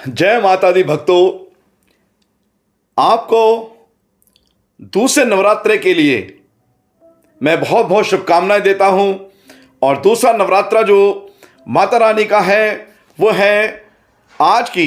जय माता दी भक्तों, आपको दूसरे नवरात्रे के लिए मैं बहुत बहुत शुभकामनाएं देता हूं। और दूसरा नवरात्रा जो माता रानी का है वो है आज की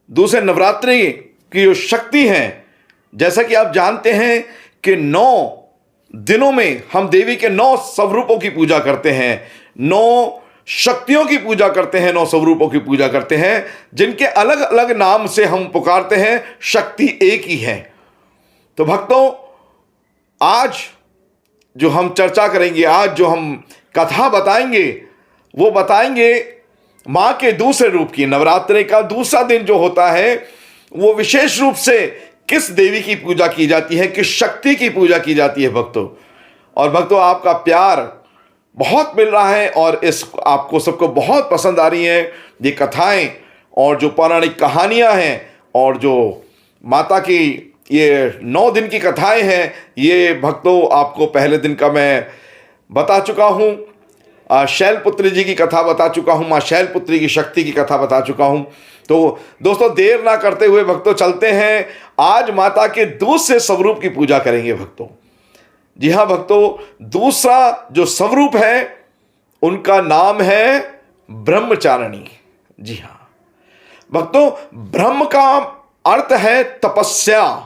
दूसरे नवरात्रि की जो शक्ति है। जैसा कि आप जानते हैं कि 9 दिनों में हम देवी के 9 स्वरूपों की पूजा करते हैं, 9 शक्तियों की पूजा करते हैं, 9 स्वरूपों की पूजा करते हैं, जिनके अलग अलग नाम से हम पुकारते हैं। शक्ति एक ही है। तो भक्तों, आज जो हम चर्चा करेंगे, आज जो हम कथा बताएंगे, वो बताएंगे मां के दूसरे रूप की। नवरात्रि का दूसरा दिन जो होता है वो विशेष रूप से किस देवी की पूजा की जाती है, किस शक्ति की पूजा की जाती है भक्तों। और भक्तों, आपका प्यार बहुत मिल रहा है और इस आपको सबको बहुत पसंद आ रही है ये कथाएं और जो पौराणिक कहानियां हैं और जो माता की ये 9 दिन की कथाएं हैं। ये भक्तों, आपको पहले दिन का मैं बता चुका हूं, शैलपुत्री जी की कथा बता चुका हूं, माँ शैलपुत्री की शक्ति की कथा बता चुका हूं। तो दोस्तों, देर ना करते हुए भक्तों चलते हैं। आज माता के दूसरे स्वरूप की पूजा करेंगे भक्तों। जी हाँ भक्तों, दूसरा जो स्वरूप है उनका नाम है ब्रह्मचारिणी। जी हाँ भक्तों, ब्रह्म का अर्थ है तपस्या।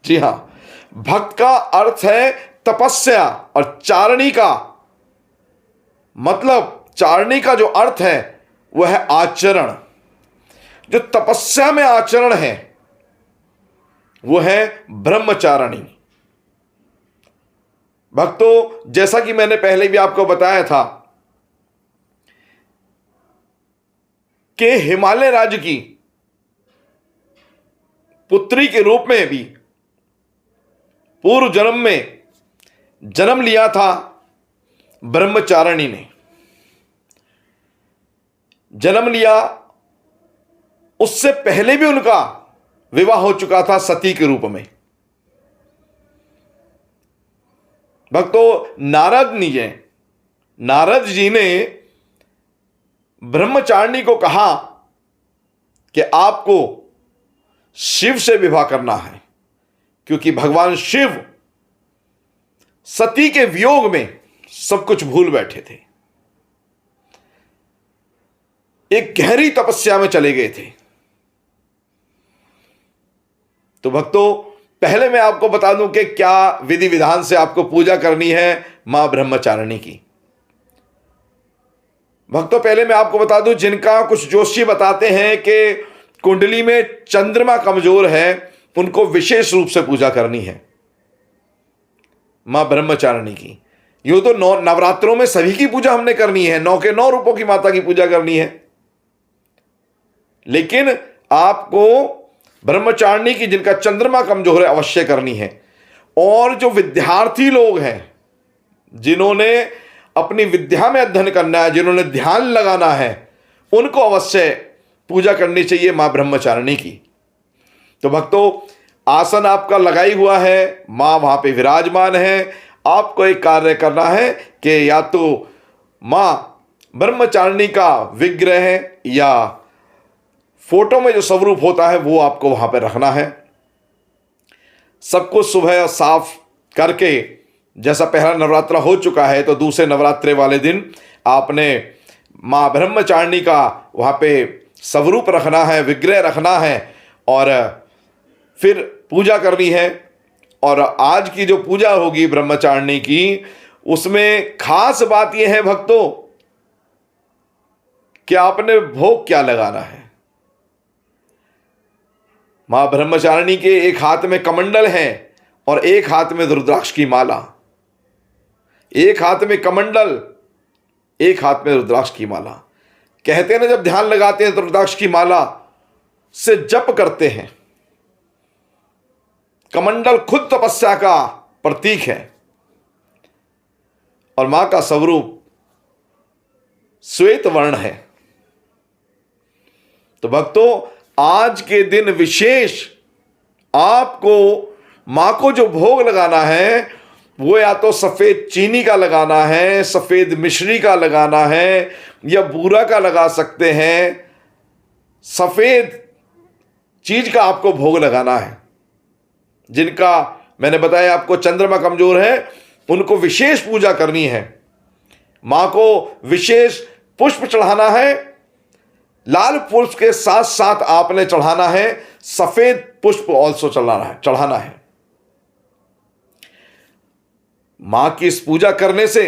जी हाँ, भक्त का अर्थ है तपस्या और चारणी का मतलब, चारणी का जो अर्थ है वह है आचरण। जो तपस्या में आचरण है वो है ब्रह्मचारिणी। भक्तों, जैसा कि मैंने पहले भी आपको बताया था कि हिमालय राज्य की पुत्री के रूप में भी पूर्व जन्म में जन्म लिया था ब्रह्मचारिणी ने। जन्म लिया, उससे पहले भी उनका विवाह हो चुका था सती के रूप में। भक्तों, नारद जी ने ब्रह्मचारिणी को कहा कि आपको शिव से विवाह करना है, क्योंकि भगवान शिव सती के वियोग में सब कुछ भूल बैठे थे, एक गहरी तपस्या में चले गए थे। तो भक्तों, पहले मैं आपको बता दूं कि क्या विधि विधान से आपको पूजा करनी है मां ब्रह्मचारिणी की। भक्तों, पहले मैं आपको बता दूं, जिनका कुछ ज्योतिषी बताते हैं कि कुंडली में चंद्रमा कमजोर है, उनको विशेष रूप से पूजा करनी है मां ब्रह्मचारिणी की। यूं तो नवरात्रों में सभी की पूजा हमने करनी है, 9 के 9 रूपों की माता की पूजा करनी है, लेकिन आपको ब्रह्मचारिणी की, जिनका चंद्रमा कमजोर है, अवश्य करनी है। और जो विद्यार्थी लोग हैं, जिन्होंने अपनी विद्या में अध्ययन करना है, जिन्होंने ध्यान लगाना है, उनको अवश्य पूजा करनी चाहिए मां ब्रह्मचारिणी की। तो भक्तों, आसन आपका लगाई हुआ है, मां वहां पे विराजमान है। आपको एक कार्य करना है कि या तो मां ब्रह्मचारिणी का विग्रह है या फोटो में जो स्वरूप होता है वो आपको वहां पर रखना है। सब कुछ सुबह साफ करके, जैसा पहला नवरात्रा हो चुका है तो दूसरे नवरात्रे वाले दिन आपने मां ब्रह्मचारिणी का वहां पे स्वरूप रखना है, विग्रह रखना है और फिर पूजा करनी है। और आज की जो पूजा होगी ब्रह्मचारिणी की, उसमें खास बात यह है भक्तों कि आपने भोग क्या लगाना है। मां ब्रह्मचारिणी के एक हाथ में कमंडल है और एक हाथ में रुद्राक्ष की माला। एक हाथ में कमंडल, एक हाथ में रुद्राक्ष की माला। कहते हैं ना, जब ध्यान लगाते हैं तो रुद्राक्ष की माला से जप करते हैं। कमंडल खुद तपस्या का प्रतीक है और मां का स्वरूप श्वेत वर्ण है। तो भक्तों, आज के दिन विशेष आपको मां को जो भोग लगाना है वो या तो सफेद चीनी का लगाना है, सफेद मिश्री का लगाना है या बूरा का लगा सकते हैं। सफेद चीज का आपको भोग लगाना है। जिनका मैंने बताया आपको चंद्रमा कमजोर है, उनको विशेष पूजा करनी है। मां को विशेष पुष्प चढ़ाना है। लाल पुष्प के साथ साथ आपने चढ़ाना है सफेद पुष्प ऑल्सो चढ़ाना है। मां की इस पूजा करने से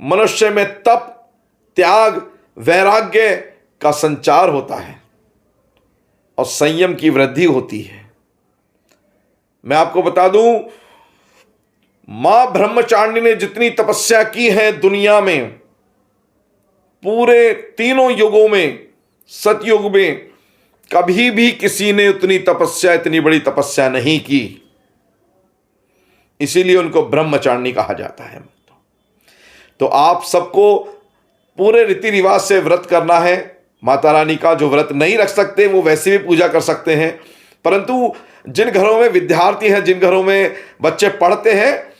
मनुष्य में तप, त्याग, वैराग्य का संचार होता है और संयम की वृद्धि होती है। मैं आपको बता दूं, मां ब्रह्मचारिणी ने जितनी तपस्या की है दुनिया में, पूरे तीनों युगों में, सतयुग में कभी भी किसी ने उतनी तपस्या, इतनी बड़ी तपस्या नहीं की। इसीलिए उनको ब्रह्मचारिणी कहा जाता है। तो आप सबको पूरे रीति रिवाज से व्रत करना है। माता रानी का जो व्रत नहीं रख सकते वो वैसे भी पूजा कर सकते हैं, परंतु जिन घरों में विद्यार्थी हैं, जिन घरों में बच्चे पढ़ते हैं,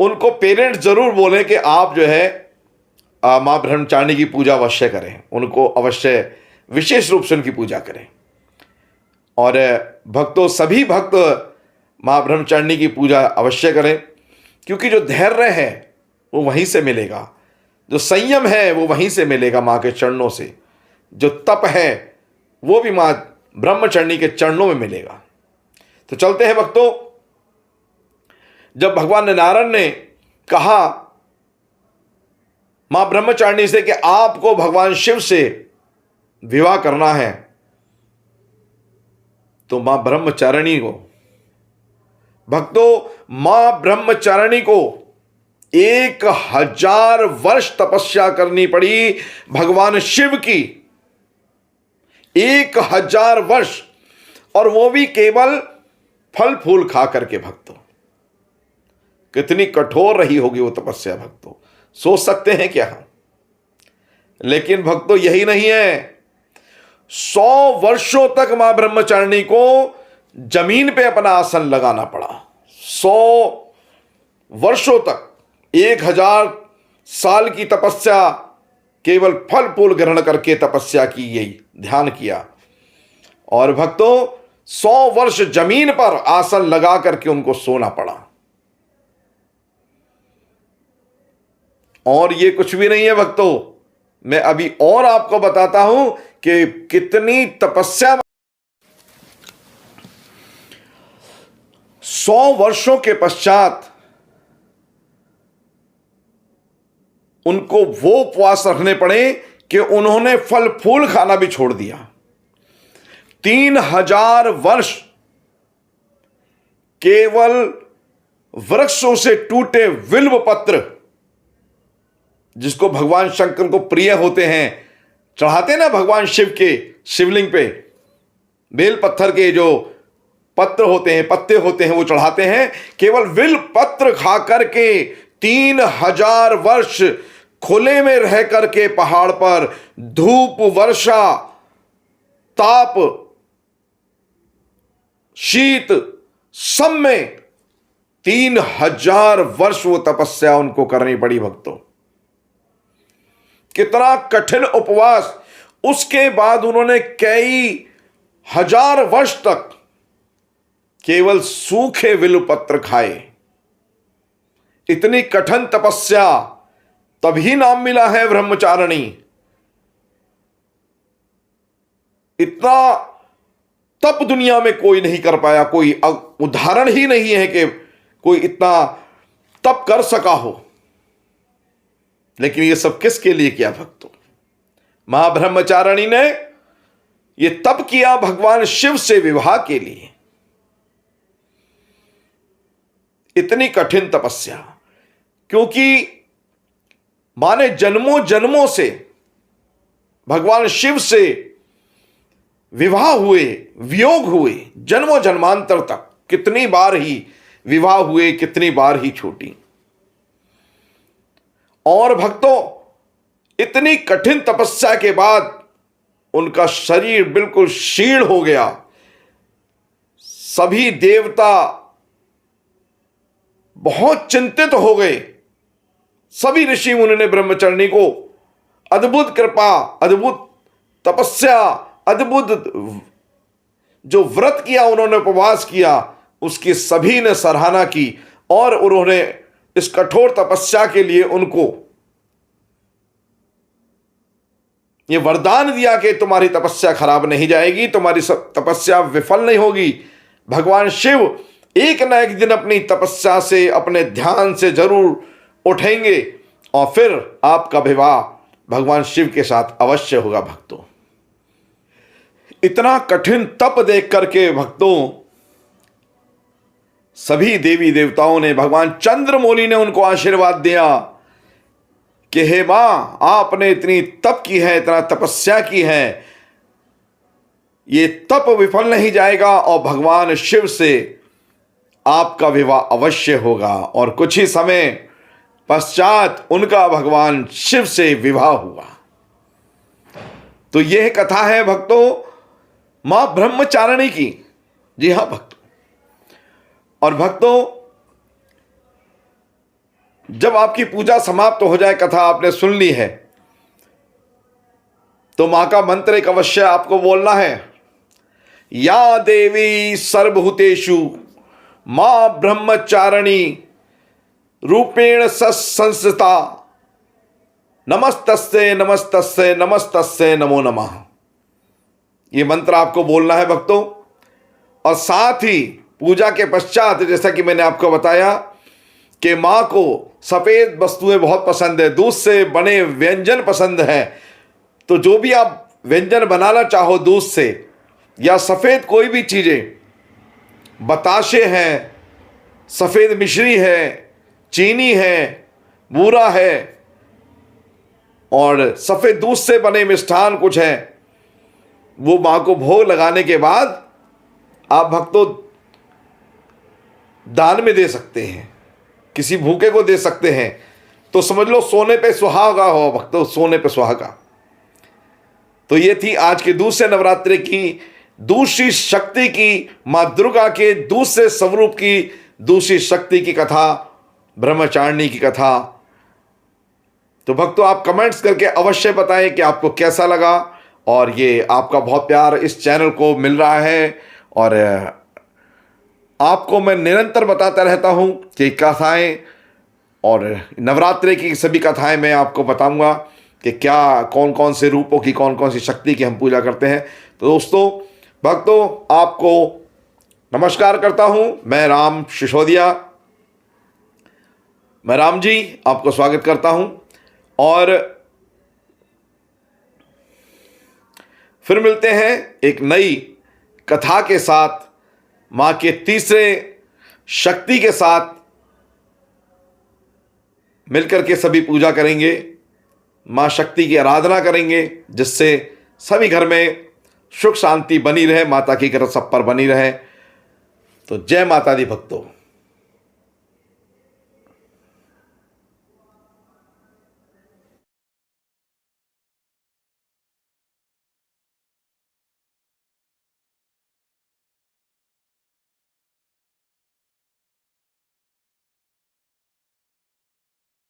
उनको पेरेंट्स जरूर बोलें कि आप जो है माँ ब्रह्मचारिणी की पूजा अवश्य करें। उनको अवश्य विशेष रूप से उनकी पूजा करें। और भक्तों, सभी भक्त माँ ब्रह्मचारिणी की पूजा अवश्य करें, क्योंकि जो धैर्य है वो वहीं से मिलेगा, जो संयम है वो वहीं से मिलेगा माँ के चरणों से, जो तप है वो भी माँ ब्रह्मचारिणी के चरणों में मिलेगा। तो चलते हैं भक्तों। जब भगवान नारायण ने कहा मां ब्रह्मचारिणी से कि आपको भगवान शिव से विवाह करना है, तो मां ब्रह्मचारिणी को, भक्तों, मां ब्रह्मचारिणी को 1000 वर्ष तपस्या करनी पड़ी भगवान शिव की। 1000 वर्ष, और वो भी केवल फल फूल खा करके। भक्तों, कितनी कठोर रही होगी वो तपस्या भक्तों, सोच सकते हैं क्या हम? लेकिन भक्तों यही नहीं है, 100 वर्षों तक मां ब्रह्मचारिणी को जमीन पे अपना आसन लगाना पड़ा। 100 वर्षों तक, 1000 साल की तपस्या, केवल फल फूल ग्रहण करके तपस्या की गई, ध्यान किया। और भक्तों 100 वर्ष जमीन पर आसन लगा करके उनको सोना पड़ा। और ये कुछ भी नहीं है भक्तों, मैं अभी और आपको बताता हूं कि कितनी तपस्या। 100 वर्षों के पश्चात उनको वो उपवास रखने पड़े कि उन्होंने फल फूल खाना भी छोड़ दिया। 3000 वर्ष केवल वृक्षों से टूटे बिल्व पत्र, जिसको भगवान शंकर को प्रिय होते हैं, चढ़ाते ना भगवान शिव के शिवलिंग पे, बेल पत्थर के जो पत्र होते हैं, पत्ते होते हैं, वो चढ़ाते हैं। केवल बिल्व पत्र खा करके 3000 वर्ष खुले में रह करके पहाड़ पर धूप, वर्षा, ताप, शीत, सब में 3000 वर्ष वो तपस्या उनको करनी पड़ी भक्तों। कितना कठिन उपवास। उसके बाद उन्होंने कई हजार वर्ष तक केवल सूखे बिल्व पत्र खाए। इतनी कठिन तपस्या, तभी नाम मिला है ब्रह्मचारिणी। इतना तप दुनिया में कोई नहीं कर पाया, कोई उदाहरण ही नहीं है कि कोई इतना तप कर सका हो। लेकिन ये सब किसके लिए किया भक्तों? मां ब्रह्मचारिणी ने ये तप किया भगवान शिव से विवाह के लिए। इतनी कठिन तपस्या, क्योंकि माने जन्मों जन्मों से भगवान शिव से विवाह हुए, वियोग हुए, जन्मों जन्मांतर तक कितनी बार ही विवाह हुए, कितनी बार ही छूटी। और भक्तों, इतनी कठिन तपस्या के बाद उनका शरीर बिल्कुल क्षीण हो गया। सभी देवता बहुत चिंतित हो गए। सभी ऋषि मुनि ने ब्रह्मचारिणी को अद्भुत कृपा, अद्भुत तपस्या, अद्भुत जो व्रत किया, उन्होंने उपवास किया, उसकी सभी ने सराहना की और उन्होंने इस कठोर तपस्या के लिए उनको ये वरदान दिया कि तुम्हारी तपस्या खराब नहीं जाएगी, तुम्हारी तपस्या विफल नहीं होगी। भगवान शिव एक न एक दिन अपनी तपस्या से, अपने ध्यान से जरूर उठेंगे और फिर आपका विवाह भगवान शिव के साथ अवश्य होगा। भक्तों, इतना कठिन तप देख करके भक्तों सभी देवी देवताओं ने, भगवान चंद्रमौली ने उनको आशीर्वाद दिया कि हे मां, आपने इतनी तप की है, इतना तपस्या की है, ये तप विफल नहीं जाएगा और भगवान शिव से आपका विवाह अवश्य होगा। और कुछ ही समय पश्चात उनका भगवान शिव से विवाह हुआ। तो यह कथा है भक्तों मां ब्रह्मचारिणी की। जी हां भक्तों, और भक्तों जब आपकी पूजा समाप्त हो जाए, कथा आपने सुन ली है, तो मां का मंत्र एक अवश्य आपको बोलना है। या देवी सर्वभूतेषु मां ब्रह्मचारिणी रूपेण संस्थिता नमस्तस्ये नमस्तस्ये नमस्तस्ये नमो नमः। ये मंत्र आपको बोलना है भक्तों। और साथ ही पूजा के पश्चात, जैसा कि मैंने आपको बताया कि मां को सफेद वस्तुएं बहुत पसंद है, दूध से बने व्यंजन पसंद है, तो जो भी आप व्यंजन बनाना चाहो दूध से या सफेद कोई भी चीजें, बताशे हैं, सफेद मिश्री है, चीनी है, बूरा है और सफेद दूध से बने मिष्ठान कुछ है, वो मां को भोग लगाने के बाद आप भक्तों दान में दे सकते हैं, किसी भूखे को दे सकते हैं। तो समझ लो सोने पे सुहागा हो भक्तों, सोने पे सुहागा। तो ये थी आज के दूसरे नवरात्रि की दूसरी शक्ति की, मां दुर्गा के दूसरे स्वरूप की दूसरी शक्ति की कथा, ब्रह्मचारिणी की कथा। तो भक्तों आप कमेंट्स करके अवश्य बताएं कि आपको कैसा लगा। और ये आपका बहुत प्यार इस चैनल को मिल रहा है और आपको मैं निरंतर बताता रहता हूं कि कथाएं और नवरात्रि की सभी कथाएं मैं आपको बताऊंगा कि क्या कौन कौन से रूपों की, कौन कौन सी शक्ति की हम पूजा करते हैं। तो दोस्तों भक्तों आपको नमस्कार करता हूं। मैं राम सिसोदिया, मैं राम जी आपको स्वागत करता हूं और फिर मिलते हैं एक नई कथा के साथ, मां के तीसरे शक्ति के साथ मिलकर के सभी पूजा करेंगे, मां शक्ति की आराधना करेंगे, जिससे सभी घर में सुख शांति बनी रहे, माता की कृपा सब पर बनी रहे। तो जय माता दी भक्तों।